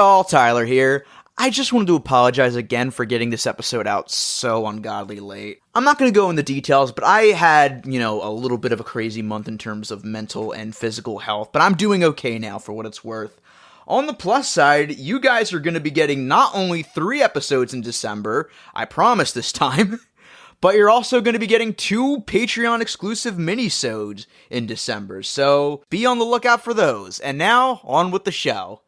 all, Tyler here. I just wanted to apologize again for getting this episode out so ungodly late. I'm not going to go into details, but I had, a little bit of a crazy month in terms of mental and physical health, but I'm doing okay now for what it's worth. On the plus side, you guys are going to be getting not only 3 episodes in December, I promise this time, but you're also going to be getting 2 Patreon-exclusive minisodes in December, so be on the lookout for those. And now, on with the show.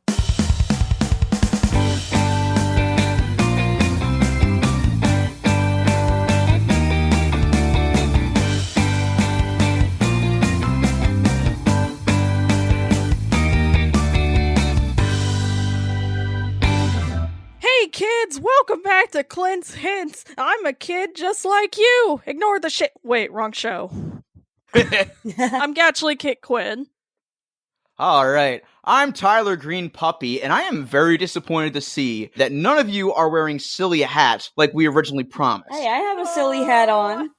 Hey kids, welcome back to Clint's Hints. I'm a kid just like you. Ignore the shit. Wait, wrong show. I'm actually Kit Quinn. Alright, I'm Tyler Green Puppy, and I am very disappointed to see that none of you are wearing silly hats like we originally promised. Hey, I have a silly hat on.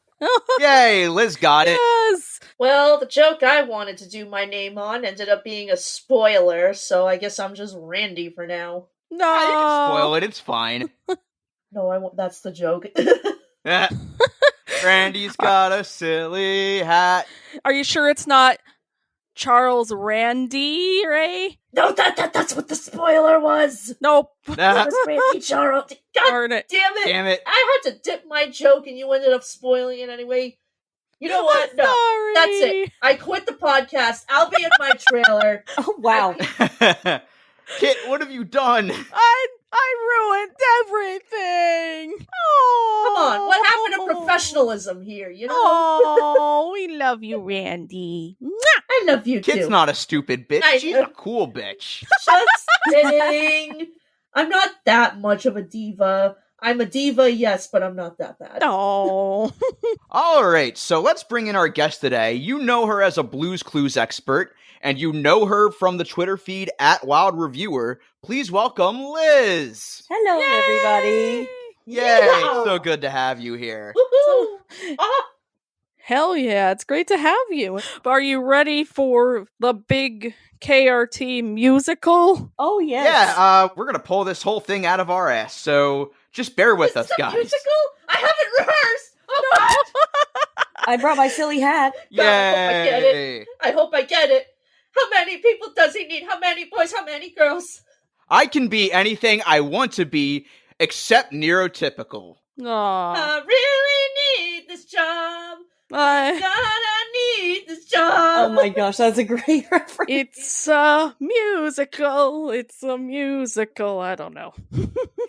Yay, Liz got it. Yes. Well, the joke I wanted to do my name on ended up being a spoiler, so I guess I'm just Randy for now. No. You can spoil it, it's fine. No, I won't. That's the joke. Randy's got a silly hat. Are you sure it's not Charles Randy Ray? No, that's what the spoiler was. Nope. It was Randy Charles. God Darn it. damn it. Damn it. I had to dip my joke and you ended up spoiling it anyway. You know what? No, Sorry. that's it. I quit the podcast. I'll be in my trailer. Oh, wow. Kit, what have you done? I ruined everything. Oh. Come on, what happened to professionalism here, you know? Oh, we love you, Randy. I love you Kit's too. not a stupid bitch. I- She's a cool bitch. Just kidding. I'm not that much of a diva. I'm a diva, yes, but I'm not that bad. Oh. Alright, so let's bring in our guest today. You know her as a Blue's Clues expert, and you know her from the Twitter feed at Wild Reviewer. Please welcome Liz! Hello, everybody. Yay! Yeah. So good to have you here. Woohoo! Ah, Hell yeah, it's great to have you. But are you ready for the big KRT musical? Oh, yes. Yeah, we're gonna pull this whole thing out of our ass, so just bear with us, it's a guys. musical? I haven't rehearsed! Oh, God! I brought my silly hat. God, I get Yay! I hope I get it. How many people does he need? How many boys? How many girls? I can be anything I want to be, except neurotypical. Aw. I really need this job. I- God, I need this job. Oh my gosh, that's a great reference. It's a musical. It's a musical. I don't know.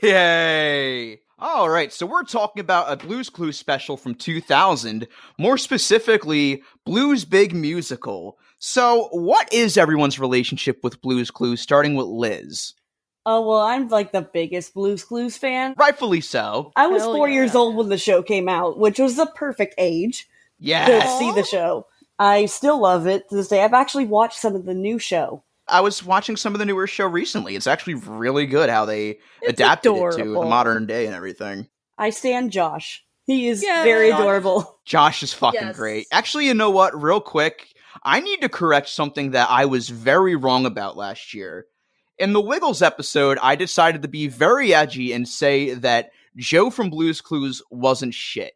Yay! Alright, so we're talking about a Blue's Clues special from 2000, more specifically, Blue's Big Musical. So, what is everyone's relationship with Blue's Clues, starting with Liz? Oh, well, I'm like the biggest Blue's Clues fan. Rightfully so. I was Hell 4 yeah. years old when the show came out, which was the perfect age to Yes! see the show. I still love it to this day. I've actually watched some of the new show. I was watching some of the newer show recently. It's actually really good how they adapted it to adorable. the modern day and everything. I stand Josh. He is Yeah. very adorable. Josh is fucking Yes. great. Actually, you know what? Real quick, I need to correct something that I was very wrong about last year. In the Wiggles episode, I decided to be very edgy and say that Joe from Blue's Clues wasn't shit.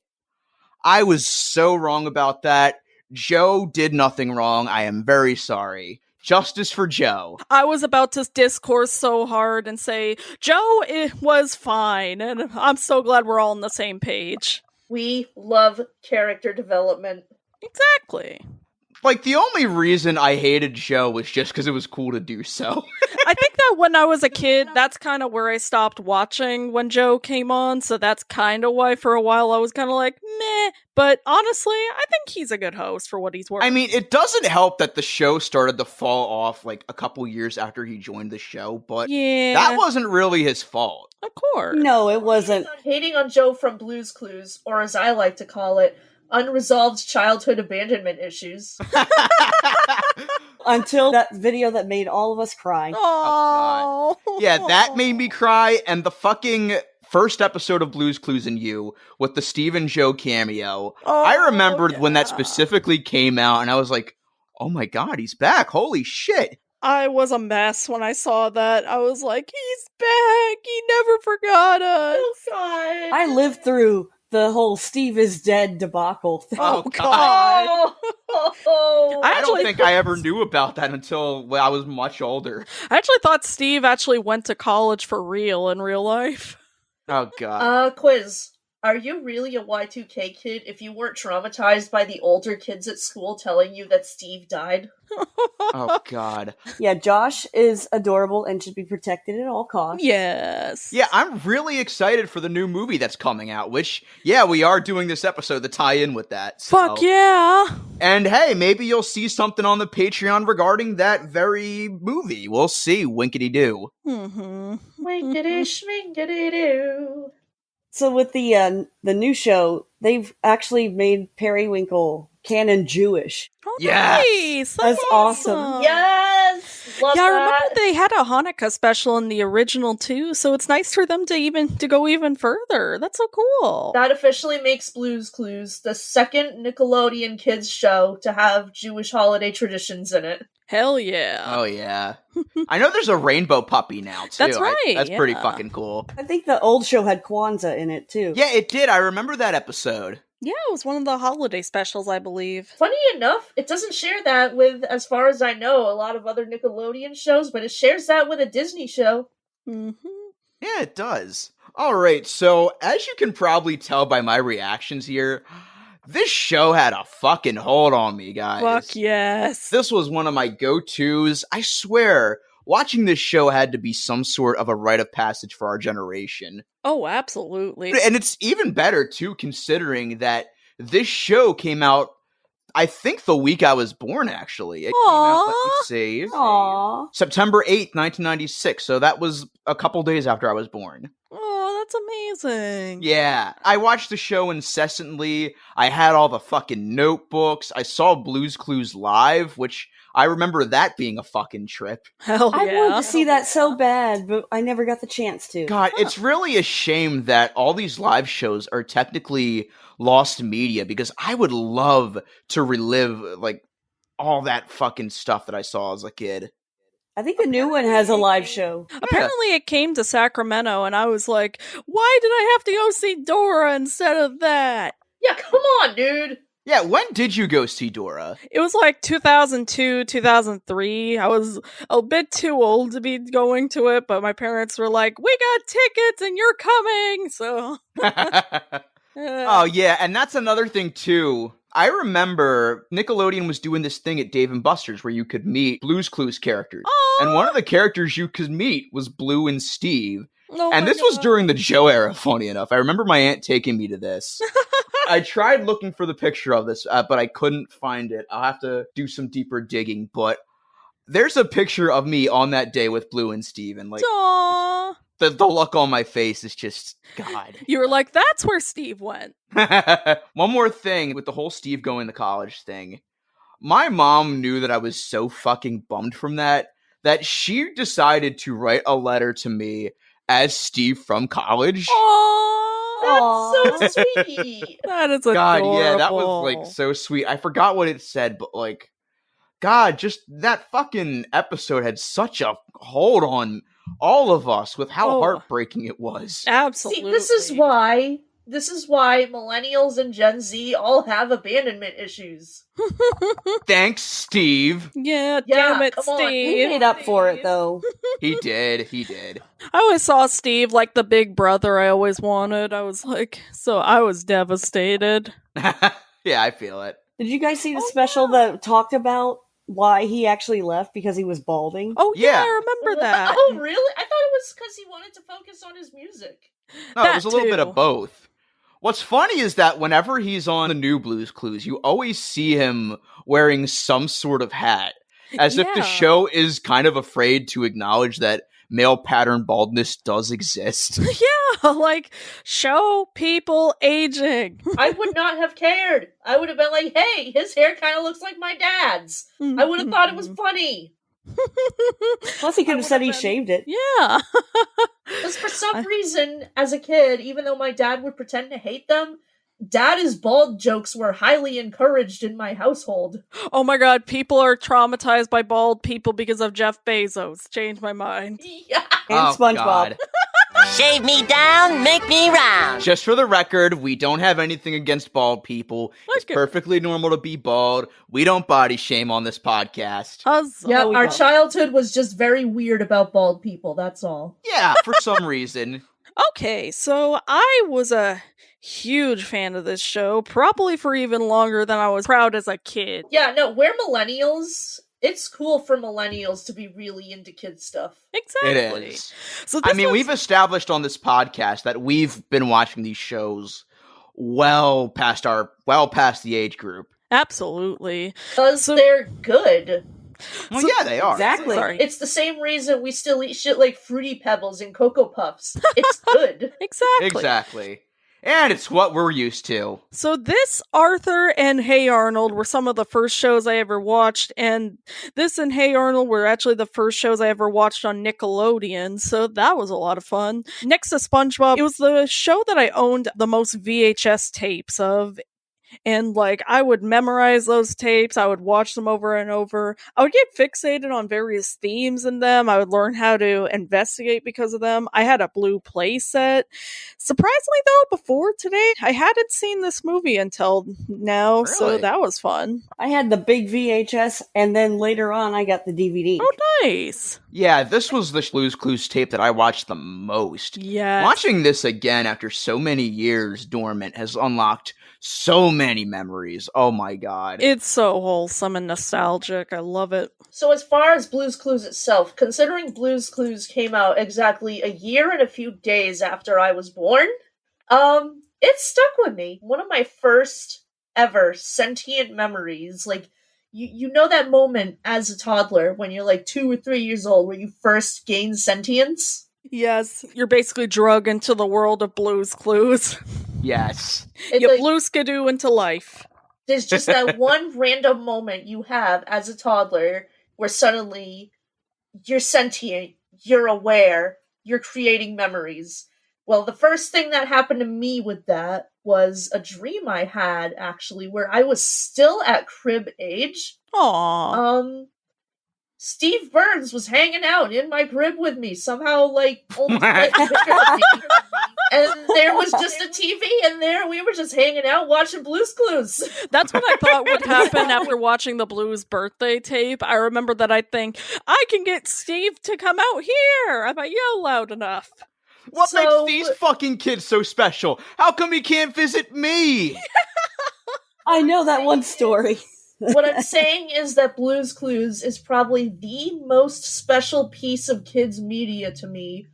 I was so wrong about that. Joe did nothing wrong. I am very sorry. Justice for Joe. I was about to discourse so hard and say, Joe, it was fine. And I'm so glad we're all on the same page. We love character development. Exactly. Like, the only reason I hated Joe was just because it was cool to do so. I think that when I was a kid, that's kind of where I stopped watching when Joe came on, so that's kind of why for a while I was kind of like, meh. But honestly, I think he's a good host for what he's worth. I mean, it doesn't help that the show started to fall off, like, a couple years after he joined the show, but yeah, that wasn't really his fault. of course. No, it wasn't. Hating on Joe from Blue's Clues, or as I like to call it, unresolved childhood abandonment issues. Until that video that made all of us cry. Oh, Yeah, that made me cry, and the fucking first episode of Blue's Clues and You with the Steve and Joe cameo. I remembered when that specifically came out, and I was like, oh my god, he's back, holy shit. I was a mess when I saw that. I was like, he's back. He never forgot us. Oh god. I lived through the whole Steve is dead debacle thing. Oh, God. Oh. I don't actually- think I ever knew about that until I was much older. I actually thought Steve actually went to college for real in real life. Oh god. Quiz. Are you really a Y2K kid if you weren't traumatized by the older kids at school telling you that Steve died? Oh god. Yeah, Josh is adorable and should be protected at all costs. Yes. Yeah, I'm really excited for the new movie that's coming out, which, yeah, we are doing this episode to tie in with that. So. Fuck yeah. And hey, maybe you'll see something on the Patreon regarding that very movie. We'll see. Winkety doo. Mm-hmm. Winkety schminkety doo. So with the new show, they've actually made Periwinkle canon Jewish. Oh, Yes. nice. That's awesome. Yes! Love Yeah, I that. remember they had a Hanukkah special in the original too, so it's nice for them to go even further. That's so cool. That officially makes Blue's Clues the second Nickelodeon kids show to have Jewish holiday traditions in it. Hell yeah. Oh, yeah. I know there's a rainbow puppy now, too. That's right, That's pretty yeah. fucking cool. I think the old show had Kwanzaa in it too. Yeah, it did. I remember that episode. Yeah, it was one of the holiday specials, I believe. Funny enough, it doesn't share that with, as far as I know, a lot of other Nickelodeon shows, but it shares that with a Disney show. Mm-hmm. Yeah, it does. All right, so as you can probably tell by my reactions here, this show had a fucking hold on me, guys. Fuck yes. This was one of my go-tos. I swear, watching this show had to be some sort of a rite of passage for our generation. Oh, absolutely. And it's even better, too, considering that this show came out, I think, the week I was born, actually. It came out, let me see, Aww. September 8th, 1996. So that was a couple days after I was born. Oh, that's amazing. Yeah, I watched the show incessantly. I had all the fucking notebooks. I saw Blue's Clues live, which I remember that being a fucking trip. Hell I yeah. wanted to see that so bad, but I never got the chance to. God, it's really a shame that all these live shows are technically lost media, because I would love to relive, like, all that fucking stuff that I saw as a kid. I think the new one has a live show. Apparently it came to Sacramento and I was like, why did I have to go see Dora instead of that? Yeah, come on, dude! Yeah, when did you go see Dora? It was like 2002, 2003. I was a bit too old to be going to it, but my parents were like, we got tickets and you're coming! So... Oh, yeah, and that's another thing, too. I remember Nickelodeon was doing this thing at Dave & Buster's where you could meet Blue's Clues characters. Aw. And one of the characters you could meet was Blue and Steve. Oh And my this was God. during the Joe era, funny enough. I remember my aunt taking me to this. I tried looking for the picture of this, but I couldn't find it. I'll have to do some deeper digging, but there's a picture of me on that day with Blue and Steve, and like Aw. the look on my face is just, God. You were like, that's where Steve went. One more thing with the whole Steve going to college thing. My mom knew that I was so fucking bummed from that she decided to write a letter to me as Steve from college. Aww. That's so sweet! That is God, adorable. yeah, that was like so sweet. I forgot what it said, but like, God, just that fucking episode had such a hold on all of us with how Oh. heartbreaking it was. Absolutely. See, this is why millennials and Gen Z all have abandonment issues. Thanks, Steve. Yeah, Yeah, damn it, come on. He Steve. made up for it, though. He did. I always saw Steve like the big brother I always wanted. I was like, so I was devastated. Yeah, I feel it. Did you guys see the special that talked about why he actually left because he was balding? Oh, yeah, Yeah. I remember that. Oh, really? I thought it was because he wanted to focus on his music. No, it was a That little bit too. of both. What's funny is that whenever he's on the new Blue's Clues, you always see him wearing some sort of hat, as if the Yeah. show is kind of afraid to acknowledge that male pattern baldness does exist. Yeah, like, show people aging. I would not have cared. I would have been like, hey, his hair kind of looks like my dad's. I would have thought it was funny. Plus, he could have said he would've been- shaved it. Yeah. Because for some reason, as a kid, even though my dad would pretend to hate them, Dad is bald jokes were highly encouraged in my household. Oh my god, people are traumatized by bald people because of Jeff Bezos. Changed my mind. Yeah. And SpongeBob. God. Shave me down, make me round. Just for the record, we don't have anything against bald people. It's Okay. perfectly normal to be bald. We don't body shame on this podcast. Huzzah. Yeah, we our don't. childhood was just very weird about bald people, that's all. Yeah, for some reason. Okay, so I was a huge fan of this show, probably for even longer than I was proud as a kid. Yeah, no, we're millennials. It's cool for millennials to be really into kid stuff. Exactly. It is. So I this mean, was- we've established on this podcast that we've been watching these shows well past the age group. absolutely. Because So- they're good. Well, yeah, they are. Exactly. Sorry. It's the same reason we still eat shit like Fruity Pebbles and Cocoa Puffs. It's good. Exactly. Exactly. And it's what we're used to. So this, Arthur, and Hey Arnold were some of the first shows I ever watched, and this and Hey Arnold were actually the first shows I ever watched on Nickelodeon, so that was a lot of fun. Next to SpongeBob, it was the show that I owned the most VHS tapes of. And like I would memorize those tapes, I would watch them over and over. I would get fixated on various themes in them. I would learn how to investigate because of them. I had a blue play set. Surprisingly though, before today, I hadn't seen this movie until now, so Really? that was fun. I had the big VHS, and then later on, I got the DVD. Oh, nice. Yeah, this was the Blue's Clues tape that I watched the most. Yeah. Watching this again after so many years dormant has unlocked so many memories. Oh my god. It's so wholesome and nostalgic. I love it. So as far as Blue's Clues itself, considering Blue's Clues came out exactly a year and a few days after I was born, it stuck with me. One of my first ever sentient memories. Like, you know that moment as a toddler when you're like 2 or 3 years old where you first gain sentience? Yes, you're basically drug into the world of Blue's Clues. Yes. It's You like, blue skidoo into life. there's just that one random moment you have as a toddler where suddenly you're sentient, you're aware, you're creating memories. Well, the first thing that happened to me with that was a dream I had, actually, where I was still at crib age. Aww. Steve Burns was hanging out in my crib with me, somehow, like, almost like bigger than me. And there was just a TV in there, we were just hanging out watching Blue's Clues. That's what I thought would happen after watching the Blues birthday tape. I remember that I'd think, I can get Steve to come out here if I yell loud enough. What So- makes these fucking kids so special? How come he can't visit me? I know that one story. What I'm saying is that Blue's Clues is probably the most special piece of kids' media to me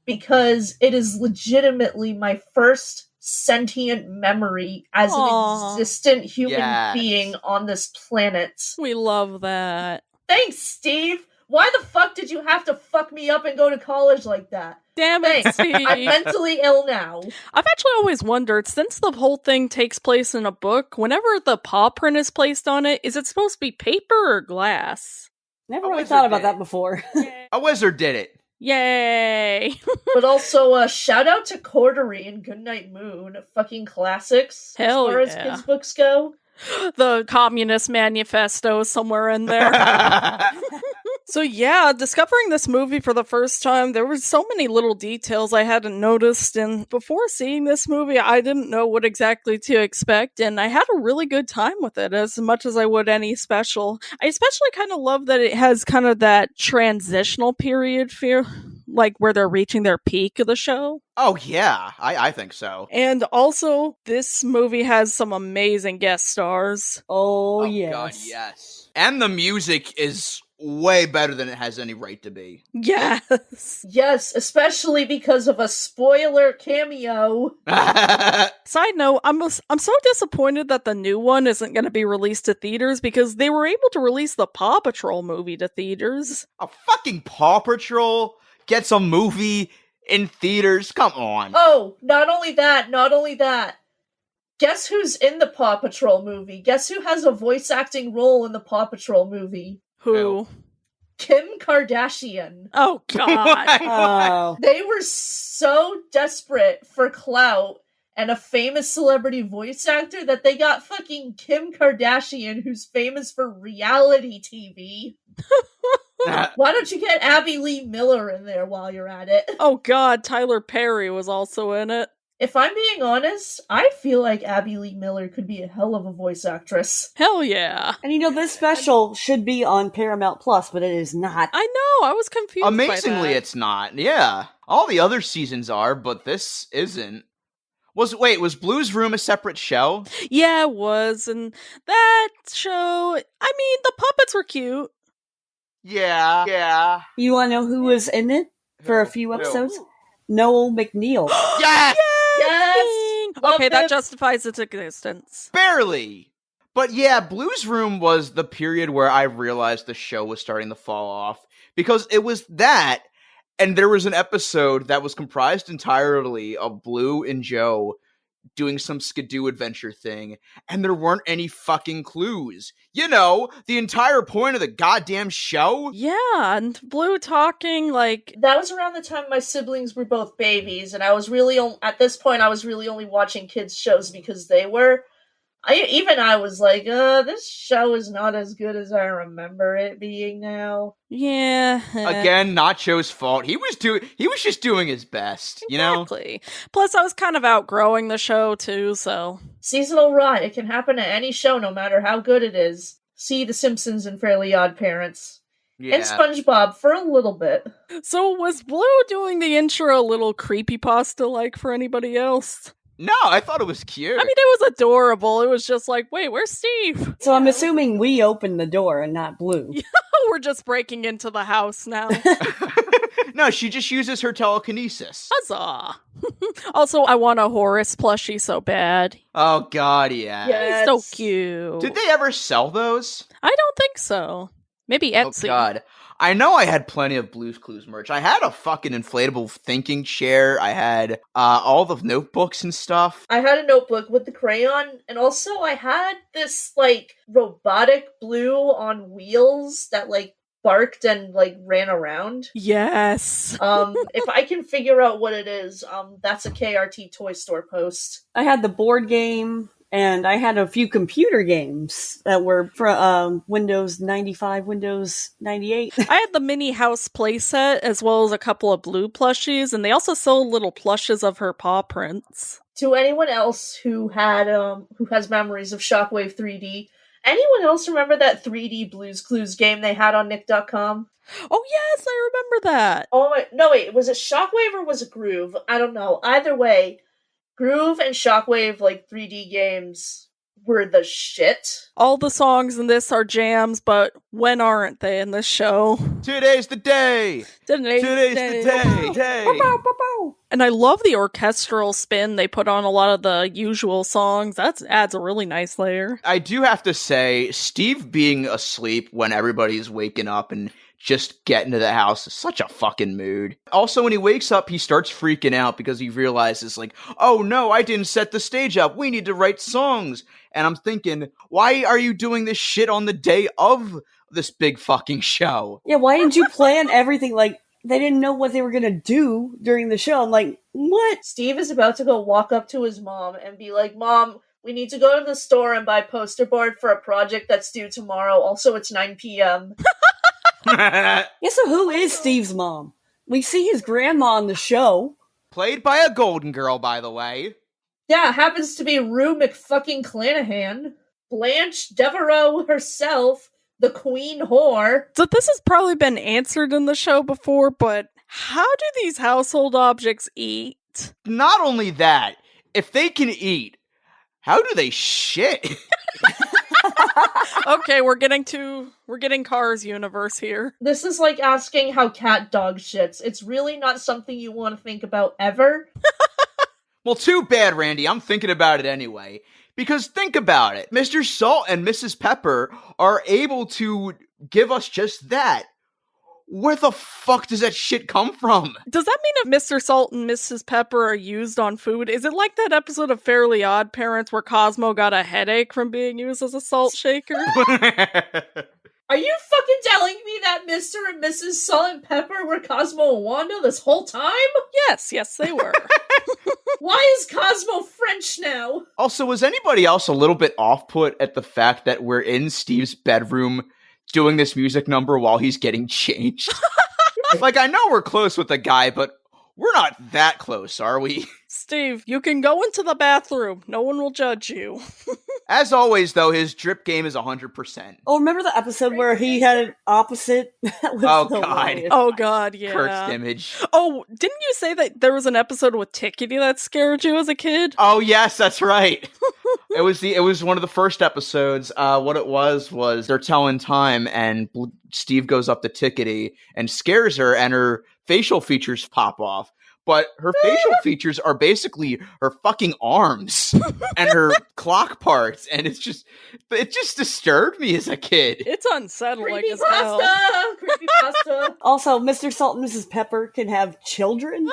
because it is legitimately my first sentient memory as Aw. an existent human Yes. being on this planet. We love that. Thanks, Steve! Why the fuck did you have to fuck me up and go to college like that? Damn it, Thanks. Steve. I'm mentally ill now. I've actually always wondered, since the whole thing takes place in a book, whenever the paw print is placed on it, is it supposed to be paper or glass? Never A really wizard thought about did. that before. A wizard did it. Yay! But also, shout out to Cordery and Goodnight Moon, fucking classics Hell as far as yeah. kids' books go. The Communist Manifesto somewhere in there. So yeah, discovering this movie for the first time, there were so many little details I hadn't noticed, and before seeing this movie, I didn't know what exactly to expect, and I had a really good time with it, as much as I would any special. I especially kind of love that it has kind of that transitional period feel, like where they're reaching their peak of the show. Oh yeah, I think so. And also, this movie has some amazing guest stars. Oh, God, yes. yes. And the music is way better than it has any right to be. Yes! Yes, especially because of a spoiler cameo. Side note, I'm so disappointed that the new one isn't going to be released to theaters because they were able to release the Paw Patrol movie to theaters. A fucking Paw Patrol gets a movie in theaters? Come on. Oh, not only that. Guess who's in the Paw Patrol movie? Guess who has a voice acting role in the Paw Patrol movie? Who? Kim Kardashian. Oh, God. Oh. They were so desperate for clout and a famous celebrity voice actor that they got fucking Kim Kardashian, who's famous for reality TV. Why don't you get Abby Lee Miller in there while you're at it? Oh god, Tyler Perry was also in it. If I'm being honest, I feel like Abby Lee Miller could be a hell of a voice actress. Hell yeah. And this special should be on Paramount Plus, but it is not. I know, I was confused Amazingly, by that. it's not. Yeah. All the other seasons are, but this isn't. Was Blue's Room a separate show? Yeah, it was, and that show, I mean, the puppets were cute. Yeah. You want to know who was in it for a few episodes? Noel McNeil. Yes! Yes! Okay, that justifies its existence. Barely. But yeah, Blue's Room was the period where I realized the show was starting to fall off. Because it was that, and there was an episode that was comprised entirely of Blue and Joe doing some skidoo adventure thing, and there weren't any fucking clues. The entire point of the goddamn show? Yeah, and Blue talking like... That was around the time my siblings were both babies, and I was really, at this point, I was really only watching kids' shows because they were. I was like, this show is not as good as I remember it being now. Yeah. Again, not Joe's fault. He was just doing his best, Exactly. Plus, I was kind of outgrowing the show, too, so... Seasonal rot. It can happen to any show, no matter how good it is. See The Simpsons and Fairly Odd Parents. Yeah. And SpongeBob for a little bit. So, was Blue doing the intro a little creepypasta-like for anybody else? No, I thought it was cute. I mean, it was adorable. It was just like, wait, where's Steve? So I'm assuming we opened the door and not Blue. We're just breaking into the house now. No, she just uses her telekinesis. Huzzah! Also, I want a Horace plushie so bad. Oh god, yeah. Yes. He's so cute. Did they ever sell those? I don't think so. Maybe Etsy. Oh god. I know I had plenty of Blue's Clues merch. I had a fucking inflatable thinking chair. I had all the notebooks and stuff. I had a notebook with the crayon, and also I had this, robotic Blue on wheels that, barked and, ran around. Yes. If I can figure out what it is, that's a KRT Toy Store post. I had the board game, and I had a few computer games that were from Windows 95, Windows 98. I had the mini house playset as well as a couple of Blue plushies, and they also sold little plushes of her paw prints. To anyone else who has memories of Shockwave 3D, anyone else remember that 3D Blues Clues game they had on Nick.com? Oh yes, I remember that. Oh no, wait, was it Shockwave or was it Groove? I don't know. Either way, Groove and Shockwave 3D games were the shit. All the songs in this are jams, but when aren't they in this show? Today's the day! Today's the day! And I love the orchestral spin they put on a lot of the usual songs. That adds a really nice layer. I do have to say, Steve being asleep when everybody's waking up and just get into the house is such a fucking mood. Also, when he wakes up, he starts freaking out because he realizes, oh no, I didn't set the stage up. We need to write songs. And I'm thinking, why are you doing this shit on the day of this big fucking show? Yeah, why didn't you plan everything? They didn't know what they were going to do during the show. I'm like, what? Steve is about to go walk up to his mom and be like, Mom, we need to go to the store and buy poster board for a project that's due tomorrow. Also, it's 9 p.m. Yeah, so who is Steve's mom? We see his grandma on the show. Played by a Golden Girl, by the way. Yeah, happens to be Rue McFucking-Clanahan. Blanche Devereaux herself, the queen whore. So this has probably been answered in the show before, but how do these household objects eat? Not only that, if they can eat, how do they shit? Okay, we're getting Cars universe here. This is like asking how cat dog shits. It's really not something you want to think about ever. Well, too bad, Randy. I'm thinking about it anyway. Because think about it. Mr. Salt and Mrs. Pepper are able to give us just that. Where the fuck does that shit come from? Does that mean if Mr. Salt and Mrs. Pepper are used on food, is it like that episode of Fairly Odd Parents where Cosmo got a headache from being used as a salt shaker? Are you fucking telling me that Mr. and Mrs. Salt and Pepper were Cosmo and Wanda this whole time? Yes, they were. Why is Cosmo French now? Also, was anybody else a little bit off-put at the fact that we're in Steve's bedroom doing this music number while he's getting changed? Like, I know we're close with the guy, but we're not that close, are we? Steve, you can go into the bathroom. No one will judge you. As always, though, his drip game is 100%. Oh, remember the episode where he had an opposite? That was Oh, hilarious. Oh, God, yeah. Kurt's image. Oh, didn't you say that there was an episode with Tickety that scared you as a kid? Oh, yes, that's right. It was one of the first episodes. What it was they're telling time, and Steve goes up to Tickety and scares her, and her facial features pop off. But her facial features are basically her fucking arms and her clock parts, and it just disturbed me as a kid. It's unsettling as hell. Creepypasta! Also, Mr. Salt and Mrs. Pepper can have children.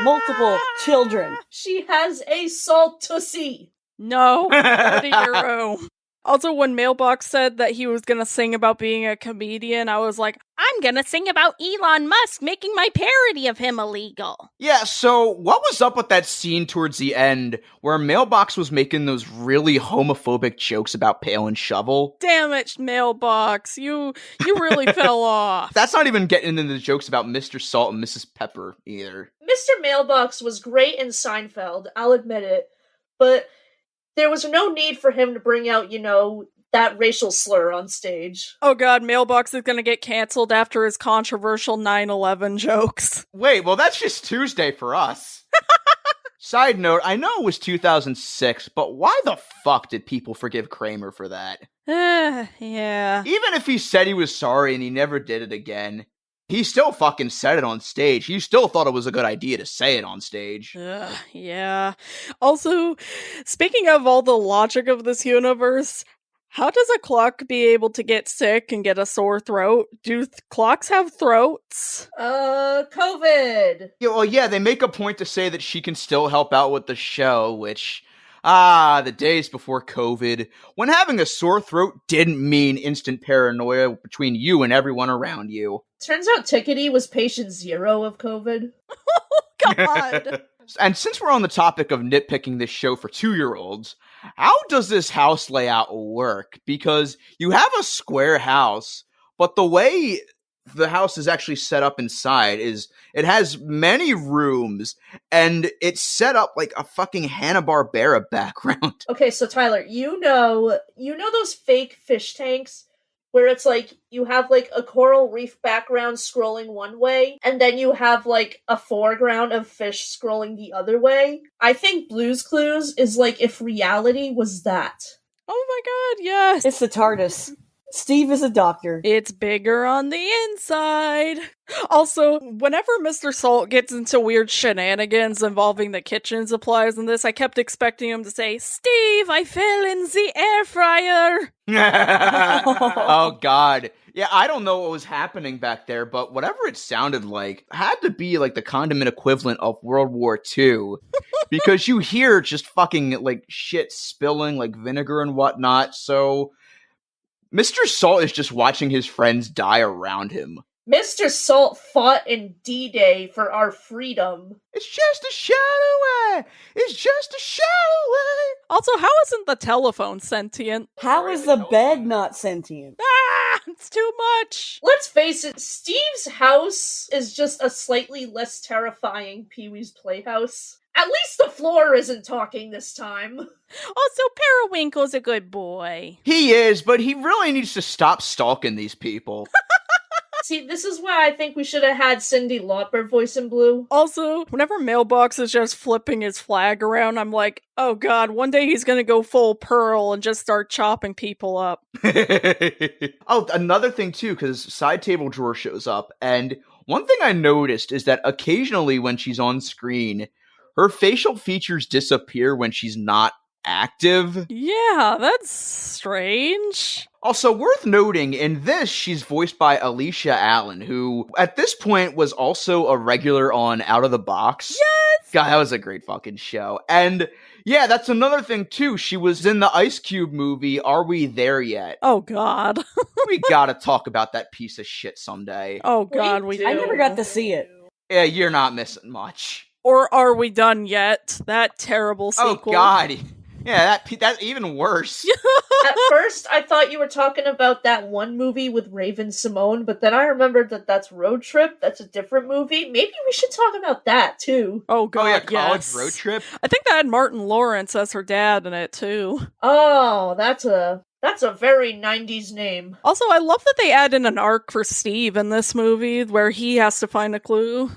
Multiple children. She has a salt tussie. No, not a hero. Also, when Mailbox said that he was gonna sing about being a comedian, I was like, I'm gonna sing about Elon Musk making my parody of him illegal. Yeah, so what was up with that scene towards the end where Mailbox was making those really homophobic jokes about Pail and Shovel? damn it, Mailbox, you really fell off. That's not even getting into the jokes about Mr. Salt and Mrs. Pepper either. Mr. Mailbox was great in Seinfeld, I'll admit it, but there was no need for him to bring out, that racial slur on stage. Oh god, Mailbox is gonna get canceled after his controversial 9/11 jokes. Wait, well that's just Tuesday for us. Side note, I know it was 2006, but why the fuck did people forgive Kramer for that? Yeah. Even if he said he was sorry and he never did it again, he still fucking said it on stage. He still thought it was a good idea to say it on stage. Yeah. Also, speaking of all the logic of this universe, how does a clock be able to get sick and get a sore throat? Do clocks have throats? COVID. Yeah, they make a point to say that she can still help out with the show, which, the days before COVID, when having a sore throat didn't mean instant paranoia between you and everyone around you. Turns out Tickety was patient 0 of COVID. Oh, God. And since we're on the topic of nitpicking this show for 2-year-olds, how does this house layout work? Because you have a square house, but the way the house is actually set up inside is it has many rooms, and it's set up like a fucking Hanna-Barbera background. Okay, so Tyler, you know those fake fish tanks where it's like you have like a coral reef background scrolling one way, and then you have like a foreground of fish scrolling the other way? I think Blue's Clues is like if reality was that. Oh my god, yes. It's the TARDIS. Steve is a doctor. It's bigger on the inside. Also, whenever Mr. Salt gets into weird shenanigans involving the kitchen supplies in this, I kept expecting him to say, Steve, I fell in the air fryer. Oh, God. Yeah, I don't know what was happening back there, but whatever it sounded like had to be like the condiment equivalent of World War II. Because you hear just fucking like shit spilling, like vinegar and whatnot, so Mr. Salt is just watching his friends die around him. Mr. Salt fought in D-Day for our freedom. It's just a shadow away. It's just a shadow away. Also, how isn't the telephone sentient? How is the bed not sentient? It's too much. Let's face it, Steve's house is just a slightly less terrifying Pee-wee's Playhouse. At least the floor isn't talking this time. Also, Periwinkle's a good boy. He is, but he really needs to stop stalking these people. See, this is why I think we should have had Cyndi Lauper voice in Blue. Also, whenever Mailbox is just flipping his flag around, I'm like, oh god, one day he's gonna go full Pearl and just start chopping people up. Oh, another thing too, because Side Table Drawer shows up, and one thing I noticed is that occasionally when she's on screen, her facial features disappear when she's not active. Yeah, that's strange. Also, worth noting, in this, she's voiced by Alicia Allen, who, at this point, was also a regular on Out of the Box. Yes! God, that was a great fucking show. And, yeah, that's another thing, too. She was in the Ice Cube movie, Are We There Yet? Oh, God. We gotta talk about that piece of shit someday. Oh, God, we do. I never got to see it. Yeah, you're not missing much. Or Are We Done Yet? That terrible sequel. Oh, God. Yeah, that's even worse. At first, I thought you were talking about that one movie with Raven Simone, but then I remembered that that's Road Trip. That's a different movie. Maybe we should talk about that, too. Oh, God, Oh, yeah, College yes. Road Trip? I think that had Martin Lawrence as her dad in it, too. Oh, that's a very 90s name. Also, I love that they add in an arc for Steve in this movie, where he has to find a clue.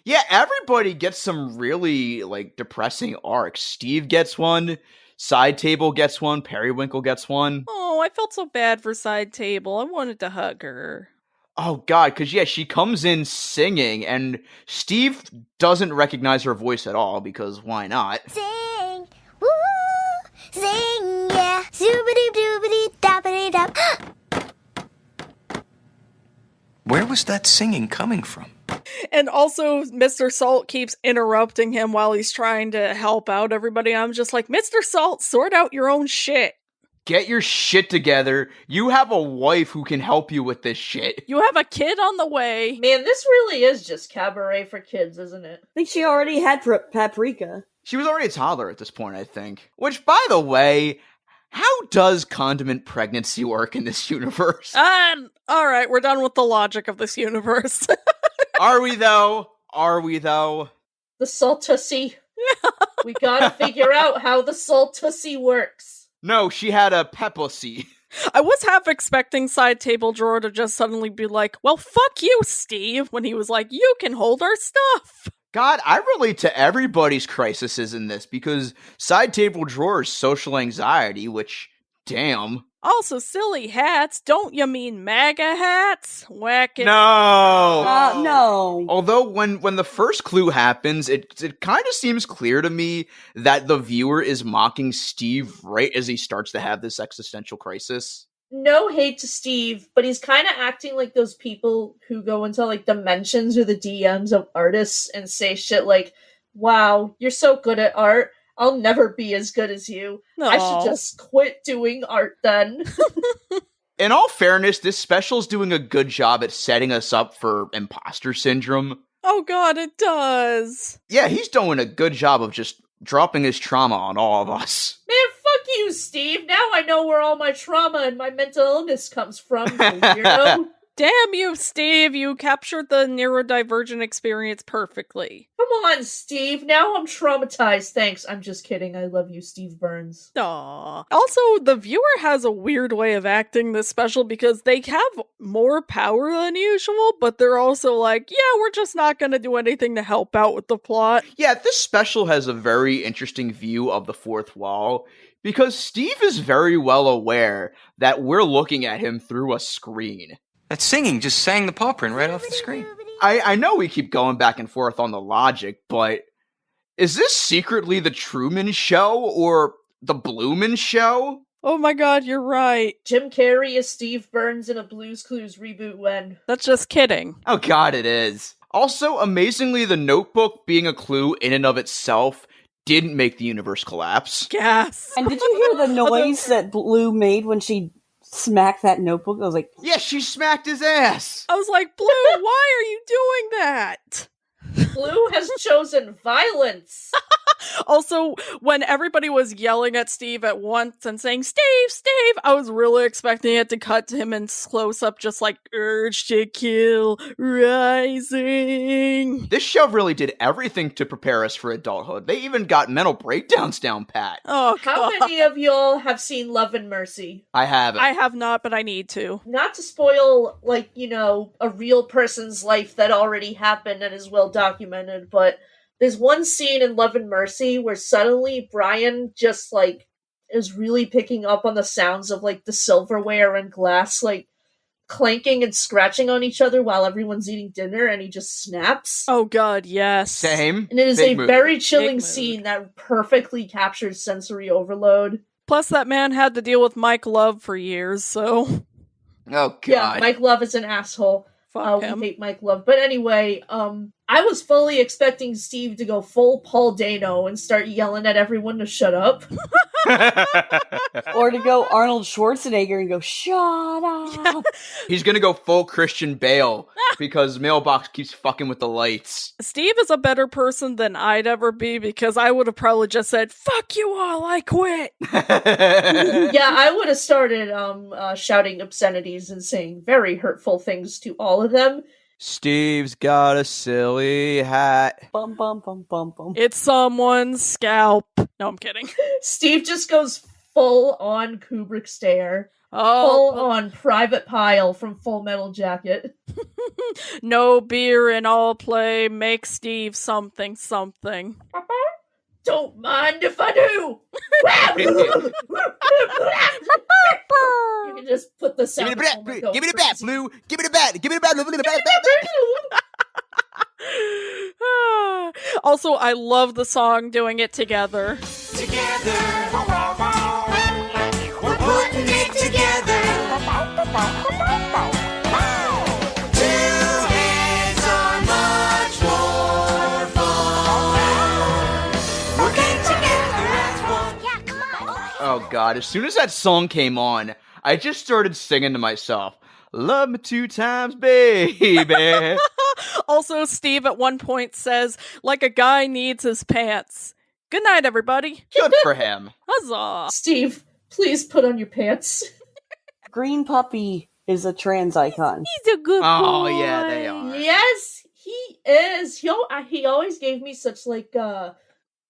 Yeah, everybody gets some really, depressing arcs. Steve gets one, Side Table gets one, Periwinkle gets one. Oh, I felt so bad for Side Table. I wanted to hug her. Oh, God, because, yeah, she comes in singing, and Steve doesn't recognize her voice at all, because why not? Sing, woo, sing, yeah, zoobity-doobity-doppity-dop. Where was that singing coming from? And also, Mr. Salt keeps interrupting him while he's trying to help out everybody. I'm just like, Mr. Salt, sort out your own shit. Get your shit together. You have a wife who can help you with this shit. You have a kid on the way. Man, this really is just cabaret for kids, isn't it? I think she already had paprika. She was already a toddler at this point, I think. Which, by the way, how does condiment pregnancy work in this universe? Alright, we're done with the logic of this universe. Are we, though? Are we, though? The saltusy. We gotta figure out how the saltusy works. No, she had a pepussy. I was half expecting Side Table Drawer to just suddenly be like, well, fuck you, Steve, when he was like, you can hold our stuff. God, I relate to everybody's crises in this, because Side Table Drawer's social anxiety, which, damn. Also, silly hats. Don't you mean MAGA hats? Whack it. No! No. Although, when the first clue happens, it kind of seems clear to me that the viewer is mocking Steve right as he starts to have this existential crisis. No hate to Steve, but he's kind of acting like those people who go into, the mentions or the DMs of artists and say shit like, wow, you're so good at art. I'll never be as good as you. Aww. I should just quit doing art then. In all fairness, this special's doing a good job at setting us up for imposter syndrome. Oh god, it does. Yeah, he's doing a good job of just dropping his trauma on all of us. Man, fuck you, Steve. Now I know where all my trauma and my mental illness comes from, you weirdo. Damn you, Steve. You captured the neurodivergent experience perfectly. Come on, Steve. Now I'm traumatized. Thanks. I'm just kidding. I love you, Steve Burns. Aww. Also, the viewer has a weird way of acting this special because they have more power than usual, but they're also like, yeah, we're just not gonna do anything to help out with the plot. Yeah, this special has a very interesting view of the fourth wall, because Steve is very well aware that we're looking at him through a screen. That singing just sang the paw print right off the screen. I know we keep going back and forth on the logic, but is this secretly the Truman Show or the Bloomin' Show? Oh my god, you're right. Jim Carrey is Steve Burns in a Blue's Clues reboot when? That's just kidding. Oh god, it is. Also, amazingly, the Notebook being a clue in and of itself didn't make the universe collapse. Gas. And did you hear the noise that Blue made when she smacked that notebook? I was like, Yeah, she smacked his ass! I was like, Blue, why are you doing that? Blue has chosen violence. Also, when everybody was yelling at Steve at once and saying, Steve, Steve, I was really expecting it to cut to him in close up, just like, urge to kill, rising. This show really did everything to prepare us for adulthood. They even got mental breakdowns down pat. Oh, How God. many of y'all have seen Love and Mercy? I haven't. I have not, but I need to. Not to spoil, a real person's life that already happened and is well documented, but there's one scene in Love and Mercy where suddenly Brian just, is really picking up on the sounds of, the silverware and glass, clanking and scratching on each other while everyone's eating dinner, and he just snaps. Oh, God, yes. Same. And it is Big a mood. very Big chilling mood. scene that perfectly captures sensory overload. Plus, that man had to deal with Mike Love for years, so Oh god. Yeah, Mike Love is an asshole. fuck We him. hate Mike Love. But anyway, I I was fully expecting Steve to go full Paul Dano and start yelling at everyone to shut up. Or to go Arnold Schwarzenegger and go, shut up. He's gonna go full Christian Bale because Mailbox keeps fucking with the lights. Steve is a better person than I'd ever be because I would have probably just said, fuck you all, I quit. Yeah, I would have started shouting obscenities and saying very hurtful things to all of them. Steve's got a silly hat. Bum, bum, bum, bum, bum. It's someone's scalp. No, I'm kidding. Steve just goes full on Kubrick stare. Oh, Full on Private Pile from Full Metal Jacket. no beer and all play. Make Steve something something. Don't mind if I do. You can just put the sound. Give me the bat, give me the bat, Blue. Give me the bat, give me the bat, give me the bat. Also, I love the song Doing It Together. Together, we're putting it together. Two hands are much more fun. Working together as one. Yeah, come on. Oh god, as soon as that song came on, I just started singing to myself. Love me 2 times, baby. Also, Steve at one point says, like a guy needs his pants. Good night, everybody. Good for him. Huzzah. Steve, please put on your pants. Green Puppy is a trans icon. He's a good boy. Oh, yeah, they are. Yes, he is. He always gave me such like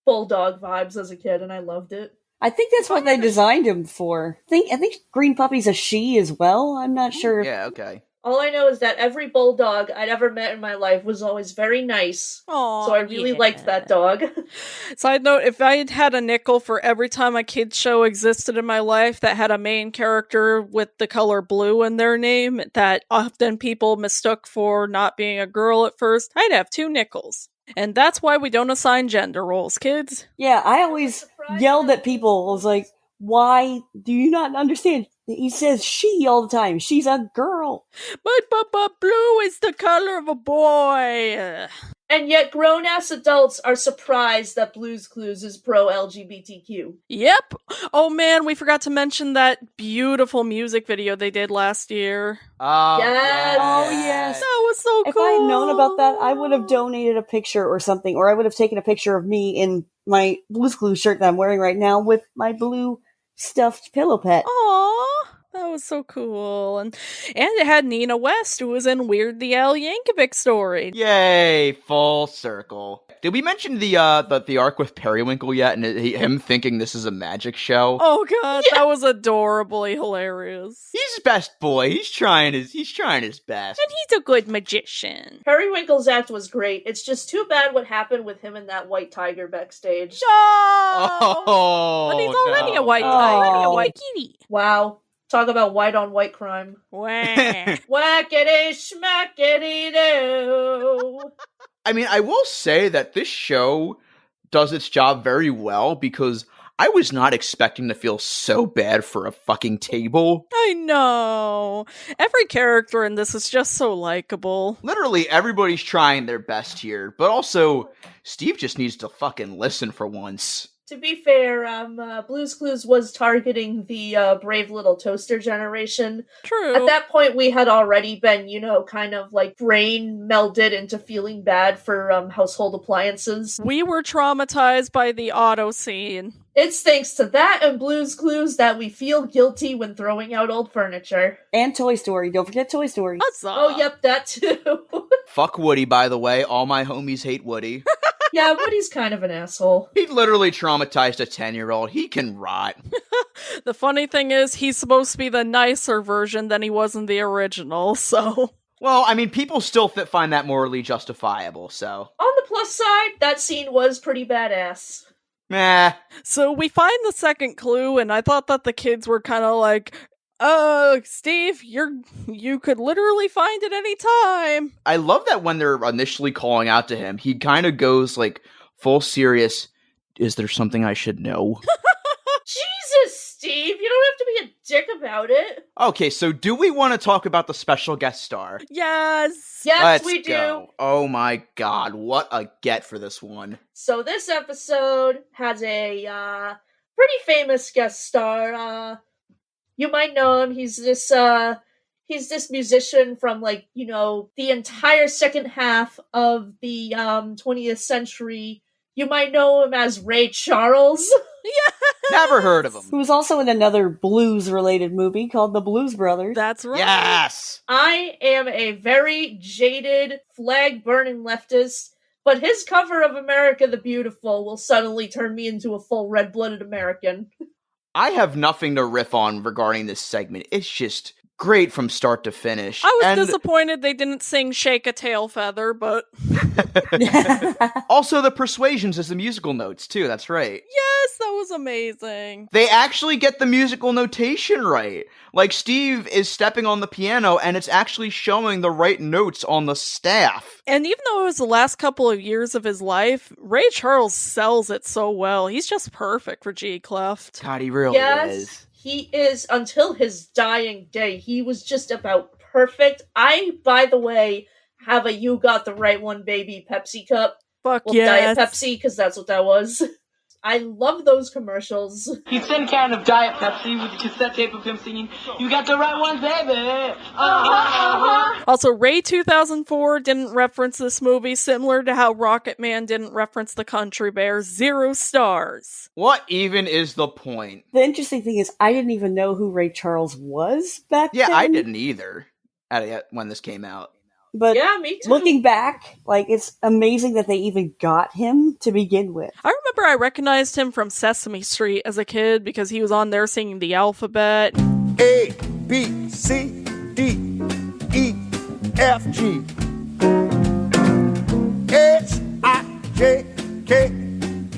bulldog vibes as a kid, and I loved it. I think that's what they designed him for. I think Green Puppy's a she as well. I'm not sure. Yeah, okay. All I know is that every bulldog I'd ever met in my life was always very nice. Aw, So I really liked that dog. Side note, if I had had a nickel for every time a kid's show existed in my life that had a main character with the color blue in their name that often people mistook for not being a girl at first, I'd have 2 nickels. And that's why we don't assign gender roles, kids. Yeah, I always yelled at people. I was like, why do you not understand? He says she all the time. She's a girl. But blue is the color of a boy. And yet grown-ass adults are surprised that Blue's Clues is pro-LGBTQ. Yep. Oh man, we forgot to mention that beautiful music video they did last year. Oh, Yes. Oh, yes. That was so If cool. I had known about that, I would have donated a picture or something, or I would have taken a picture of me in my Blue's Clues shirt that I'm wearing right now with my blue stuffed pillow pet. Aww, that was so cool. And it had Nina West, who was in Weird the Al Yankovic story. Yay, full circle. Did we mention the arc with Periwinkle yet, and him thinking this is a magic show? Oh god, that was adorably hilarious. He's best boy. He's trying his best. And he's a good magician. Periwinkle's act was great. It's just too bad what happened with him and that white tiger backstage. Oh, but he's already no. a white Oh. tiger, already a white kitty. Wow. Talk about white on white crime. Wah. Whackity schmackity doo. I mean, I will say that this show does its job very well because I was not expecting to feel so bad for a fucking table. I know. Every character in this is just so likable. Literally, everybody's trying their best here, but also, Steve just needs to fucking listen for once. To be fair, Blue's Clues was targeting the brave little toaster generation. True. At that point, we had already been, kind of like brain melded into feeling bad for household appliances. We were traumatized by the auto scene. It's thanks to that and Blue's Clues that we feel guilty when throwing out old furniture. And Toy Story. Don't forget Toy Story. Huzzah. Oh, yep, that too. Fuck Woody, by the way. All my homies hate Woody. Yeah, Woody's kind of an asshole. He literally traumatized a 10-year-old. He can rot. The funny thing is, he's supposed to be the nicer version than he was in the original, so... Well, I mean, people still find that morally justifiable, so... On the plus side, that scene was pretty badass. Meh. So we find the second clue, and I thought that the kids were kind of like, Steve, you could literally find it any time. I love that when they're initially calling out to him, he kind of goes, like, full serious, is there something I should know? Jesus, Steve, you don't have to be a dick about it. Okay, so do we want to talk about the special guest star? Yes. Yes, Let's we do. go. Oh my god, what a get for this one. So this episode has a pretty famous guest star. You might know him. He's this musician from, like, you know, the entire second half of the 20th century. You might know him as Ray Charles. Never heard of Who him. was also in another blues-related movie called The Blues Brothers. That's right. Yes! I am a very jaded, flag-burning leftist, but his cover of America the Beautiful will suddenly turn me into a full red-blooded American. I have nothing to riff on regarding this segment. It's just great from start to finish. I was And disappointed they didn't sing Shake a Tail Feather, but also the Persuasions is the musical notes, too. That's right. yes, that was amazing. They actually get the musical notation right. Like, Steve is stepping on the piano, and it's actually showing the right notes on the staff. And even though it was the last couple of years of his life, Ray Charles sells it so well. He's just perfect for G Cleft. God, he really is. Yes, he is. Until his dying day, he was just about perfect. I, by the way, have a You Got the Right One Baby Pepsi cup. Fuck Well, yes. Diet Pepsi, because that's what that was. I love those commercials. He sent can of Diet Pepsi with the cassette tape of him singing, "You got the right one, baby." Also, Ray 2004 didn't reference this movie, similar to how Rocket Man didn't reference the Country Bears. 0 stars. What even is the point? The interesting thing is, I didn't even know who Ray Charles was back then. Yeah, I didn't either when this came out. But Yeah, me too. looking back, like, it's amazing that they even got him to begin with. I remember I recognized him from Sesame Street as a kid because he was on there singing the alphabet. A, B, C, D, E, F, G, H, I, J, K,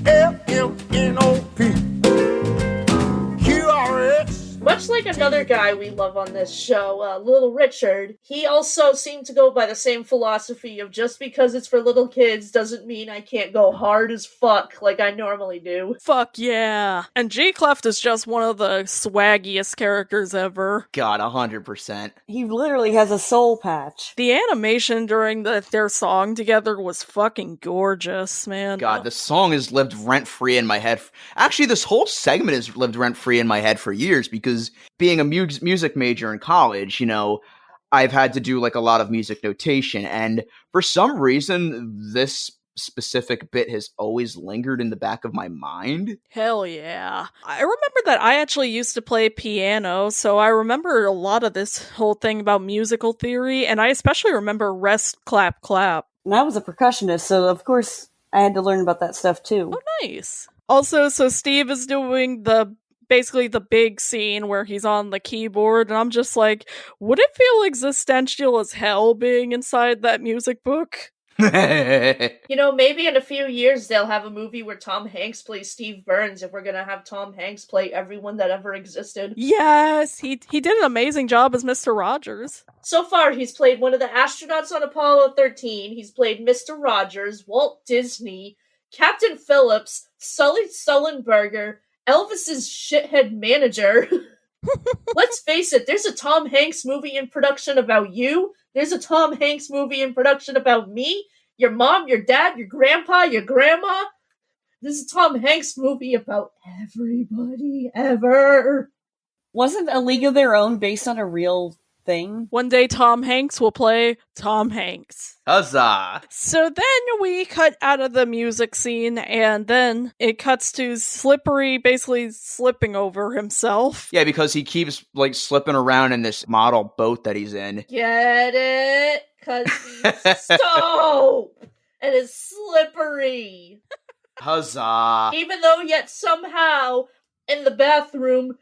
L, M, N, O, P, Q, R, S. Much like another guy we love on this show, Little Richard, he also seemed to go by the same philosophy of just because it's for little kids doesn't mean I can't go hard as fuck like I normally do. Fuck yeah. And G Cleft is just one of the swaggiest characters ever. God, 100%. He literally has a soul patch. The animation during their song together was fucking gorgeous, man. God, the song has lived rent-free in my head. Actually, this whole segment has lived rent-free in my head for years because being a music major in college, you know, I've had to do like a lot of music notation, and for some reason, this specific bit has always lingered in the back of my mind. Hell yeah. I remember that I actually used to play piano, so I remember a lot of this whole thing about musical theory, and I especially remember rest, clap, clap. And I was a percussionist, so of course I had to learn about that stuff too. Oh, nice. Also, so Steve is doing basically the big scene where he's on the keyboard, and I'm just like, would it feel existential as hell being inside that music book? You know, maybe in a few years they'll have a movie where Tom Hanks plays Steve Burns if we're gonna have Tom Hanks play everyone that ever existed. Yes, he did an amazing job as Mr. Rogers. So far, he's played one of the astronauts on Apollo 13, he's played Mr. Rogers, Walt Disney, Captain Phillips, Sully Sullenberger, Elvis's shithead manager. Let's face it, there's a Tom Hanks movie in production about you. There's a Tom Hanks movie in production about me, your mom, your dad, your grandpa, your grandma. This is a Tom Hanks movie about everybody ever. Wasn't A League of Their Own based on a real thing? One day Tom Hanks will play Tom Hanks. Huzzah! So then we cut out of the music scene, and then it cuts to Slippery basically slipping over himself. Yeah, because he keeps, like, slipping around in this model boat that he's in. Get it? Cause he's soap and is slippery. Huzzah! Even though yet somehow in the bathroom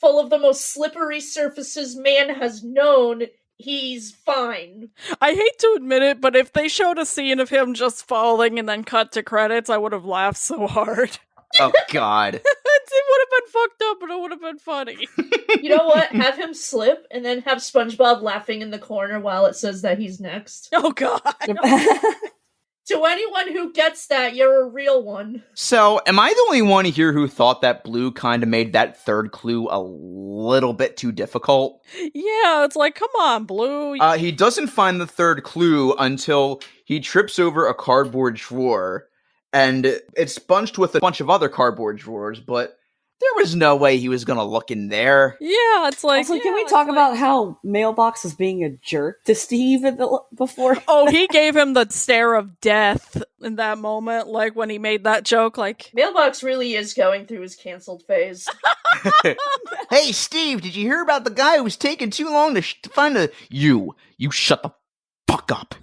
full of the most slippery surfaces man has known, he's fine. I hate to admit it, but if they showed a scene of him just falling and then cut to credits, I would have laughed so hard. Oh, God. It would have been fucked up, but it would have been funny. You know what? Have him slip and then have SpongeBob laughing in the corner while it says that he's next. Oh, God. To anyone who gets that, you're a real one. So, am I the only one here who thought that Blue kind of made that third clue a little bit too difficult? Yeah, it's like, come on, Blue. He doesn't find the third clue until he trips over a cardboard drawer, and it's bunched with a bunch of other cardboard drawers, but there was no way he was gonna look in there. Yeah, it's like... Also, can we talk about how Mailbox was being a jerk to Steve before? Oh, he gave him the stare of death in that moment, like when he made that joke, like... Mailbox really is going through his canceled phase. Hey, Steve, did you hear about the guy who was taking too long to find a... You shut the fuck up.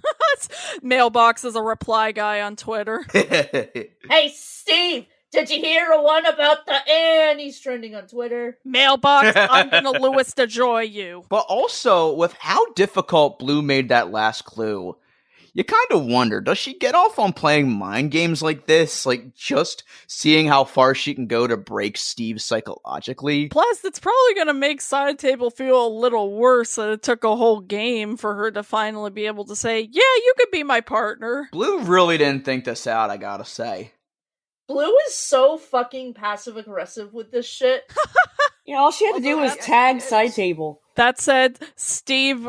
Mailbox is a reply guy on Twitter. Hey, Steve! Did you hear one about the... And he's trending on Twitter. Mailbox, I'm gonna Louis DeJoy you. But also, with how difficult Blue made that last clue, you kind of wonder, does she get off on playing mind games like this? Like, just seeing how far she can go to break Steve psychologically? Plus, it's probably gonna make Side Table feel a little worse that it took a whole game for her to finally be able to say, yeah, you could be my partner. Blue really didn't think this out, I gotta say. Blue is so fucking passive-aggressive with this shit. Yeah, all she had to do was tag Side Table. That said, Steve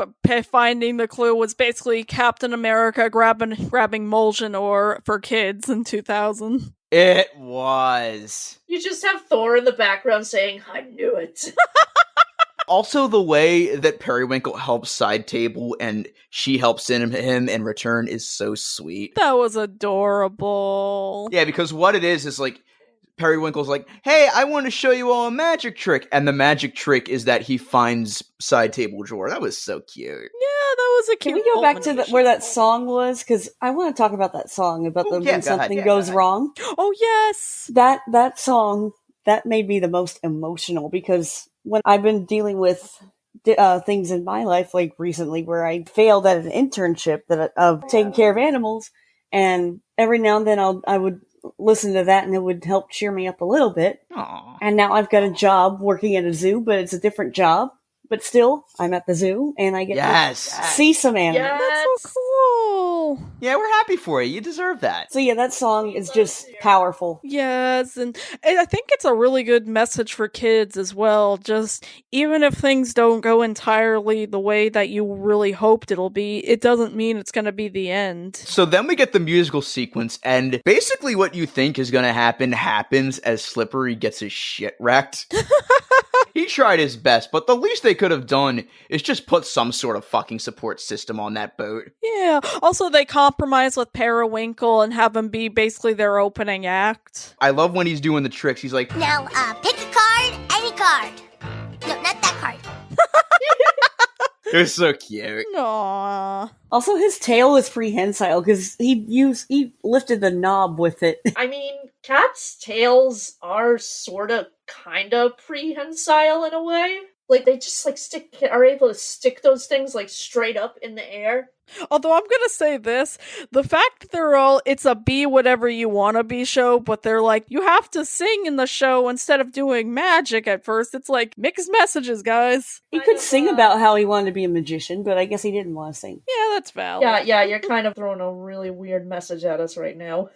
finding the clue was basically Captain America grabbing Mjolnir for kids in 2000. It was. You just have Thor in the background saying, I knew it. Also, the way that Periwinkle helps Side Table and she helps him in return is so sweet. That was adorable. Yeah, because what it is like, Periwinkle's like, hey, I want to show you all a magic trick. And the magic trick is that he finds Side Table drawer. That was so cute. Yeah, that was a cute. Can we go back to where that song was? Because I want to talk about that song about when something goes wrong. Oh, yes. That song, that made me the most emotional because when I've been dealing with things in my life, like recently where I failed at an internship of taking care of animals, and every now and then I would listen to that and it would help cheer me up a little bit. Aww. And now I've got a job working at a zoo, but it's a different job. But still, I'm at the zoo and I get to see some animals. Yes. That's so cool. Yeah, we're happy for you. You deserve that. So yeah, that song is just powerful. Yes, and I think it's a really good message for kids as well. Just even if things don't go entirely the way that you really hoped it'll be, it doesn't mean it's going to be the end. So then we get the musical sequence, and basically what you think is going to happen happens as Slippery gets his shit wrecked. He tried his best, but the least they could have done is just put some sort of fucking support system on that boat. Yeah, also they compromise with Periwinkle and have him be basically their opening act. I love when he's doing the tricks. He's like, Now, pick a card, any card. No, not that card. it was so cute. Aww. Also, his tail is prehensile because he lifted the knob with it. I mean, cats' tails are sorta, kinda prehensile in a way. Like, they just, are able to stick those things, straight up in the air. Although I'm gonna say this, the fact it's a be whatever you wanna be show, but they're like, you have to sing in the show instead of doing magic at first. It's like, mixed messages, guys. He could sing about how he wanted to be a magician, but I guess he didn't want to sing. Yeah, that's valid. Yeah, you're kind of throwing a really weird message at us right now.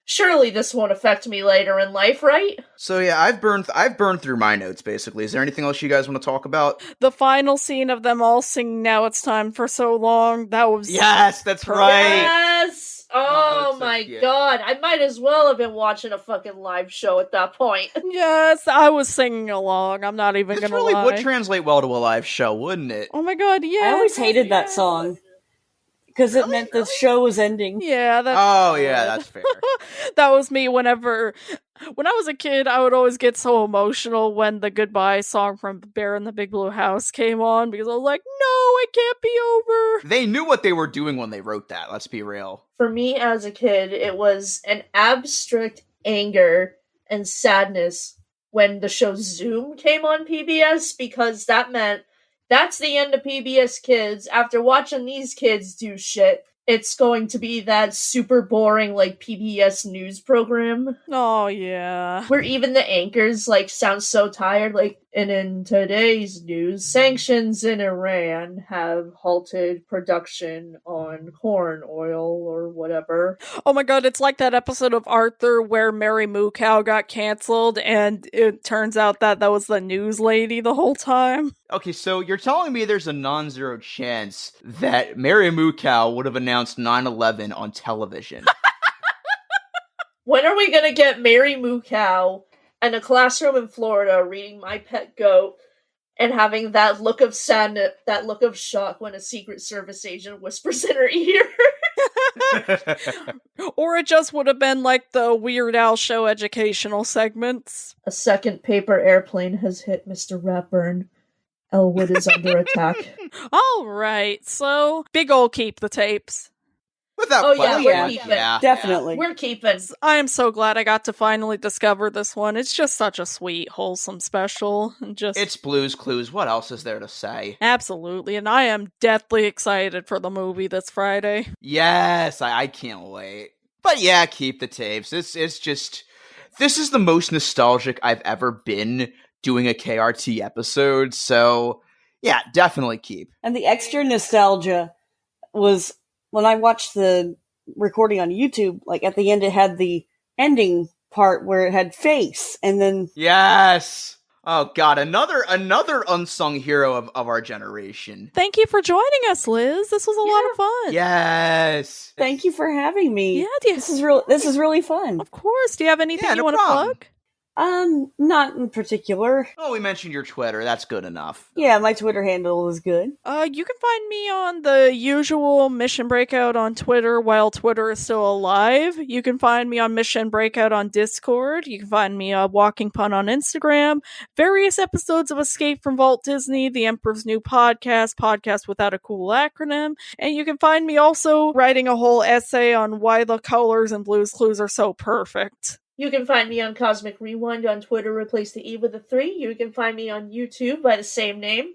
Surely this won't affect me later in life, right? So yeah, I've burned through my notes, basically. Is there anything else you guys want to talk about? The final scene of them all singing Now It's Time for So Long, that was... Yes, that's right! Yes! Oh my god, I might as well have been watching a fucking live show at that point. Yes, I was singing along, I'm not even gonna lie. This really would translate well to a live show, wouldn't it? Oh my god, yeah. I always hated that song. Because it meant the show was ending. Yeah, that's... Oh, yeah, that's fair. That was me when I was a kid, I would always get so emotional when the goodbye song from Bear in the Big Blue House came on, because I was like, no, it can't be over. They knew what they were doing when they wrote that, let's be real. For me as a kid, it was an abstract anger and sadness when the show Zoom came on PBS, because that meant that's the end of PBS Kids. After watching these kids do shit, it's going to be that super boring, like, PBS news program. Oh, yeah. Where even the anchors, like, sound so tired, like, and in today's news, sanctions in Iran have halted production on corn oil or whatever. Oh my god, it's like that episode of Arthur where Mary Moo Cow got canceled, and it turns out that was the news lady the whole time. Okay, so you're telling me there's a non-zero chance that Mary Moo Cow would have announced 9/11 on television? When are we gonna get Mary Moo Cow in a classroom in Florida reading My Pet Goat and having that look of sadness, that look of shock when a Secret Service agent whispers in her ear? Or it just would have been like the Weird Al show educational segments. A second paper airplane has hit Mr. Ratburn. Elwood is under attack. Alright, so big ol' keep the tapes. Without yeah, question. we're keeping. Definitely. We're keeping. I am so glad I got to finally discover this one. It's just such a sweet, wholesome special. And just It's Blue's Clues. What else is there to say? absolutely, and I am deathly excited for the movie this Friday. Yes, I can't wait. But yeah, keep the tapes. It's just, this is the most nostalgic I've ever been doing a KRT episode, so yeah, definitely keep. And the extra nostalgia was when I watched the recording on YouTube, like at the end it had the ending part where it had face, and then Yes! Oh god, another unsung hero of our generation. Thank you for joining us, Liz. This was a lot of fun. Yes! thank you for having me. Yeah, This is really fun. of course. Do you have anything Yeah, you no want to problem. plug? Not in particular. Oh, we mentioned your Twitter. That's good enough. Yeah, my Twitter handle is good. You can find me on the usual Mission Breakout on Twitter while Twitter is still alive. You can find me on Mission Breakout on Discord. You can find me Walking Pun on Instagram. Various episodes of Escape from Walt Disney, The Emperor's New Podcast without a cool acronym. And you can find me also writing a whole essay on why the colors in Blue's Clues are so perfect. You can find me on Cosmic Rewind on Twitter, replace the E with a 3. You can find me on YouTube by the same name.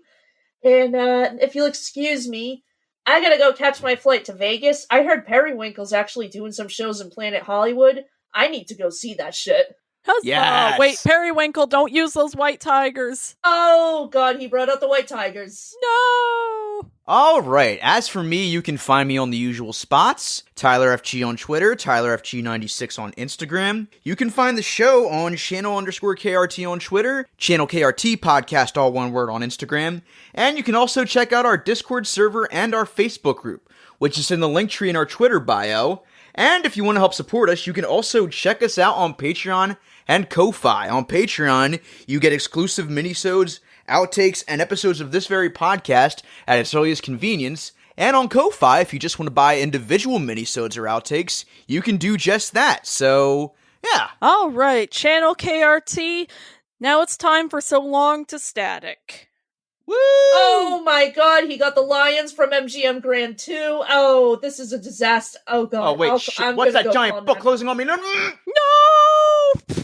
And if you'll excuse me, I gotta go catch my flight to Vegas. I heard Periwinkle's actually doing some shows in Planet Hollywood. I need to go see that shit. Huzzah! Yes! Wait, Periwinkle, don't use those white tigers. Oh god, he brought out the white tigers. No! Alright, as for me, you can find me on the usual spots. Tyler FG on Twitter, TylerFG96 on Instagram. You can find the show on channel_KRT on Twitter, Channel KRT Podcast, all one word, on Instagram. And you can also check out our Discord server and our Facebook group, which is in the link tree in our Twitter bio. And if you want to help support us, you can also check us out on Patreon and Ko-Fi. On Patreon, you get exclusive minisodes, outtakes, and episodes of this very podcast at its earliest convenience. And on Ko-Fi, if you just want to buy individual minisodes or outtakes, you can do just that. So, yeah. Alright, Channel KRT. Now it's time for So Long to Static. Woo! Oh my god, he got the lions from MGM Grand 2. Oh, this is a disaster. Oh god. Oh, wait, I'm shit. What's gonna that go giant calm book down. closing on me? No! No!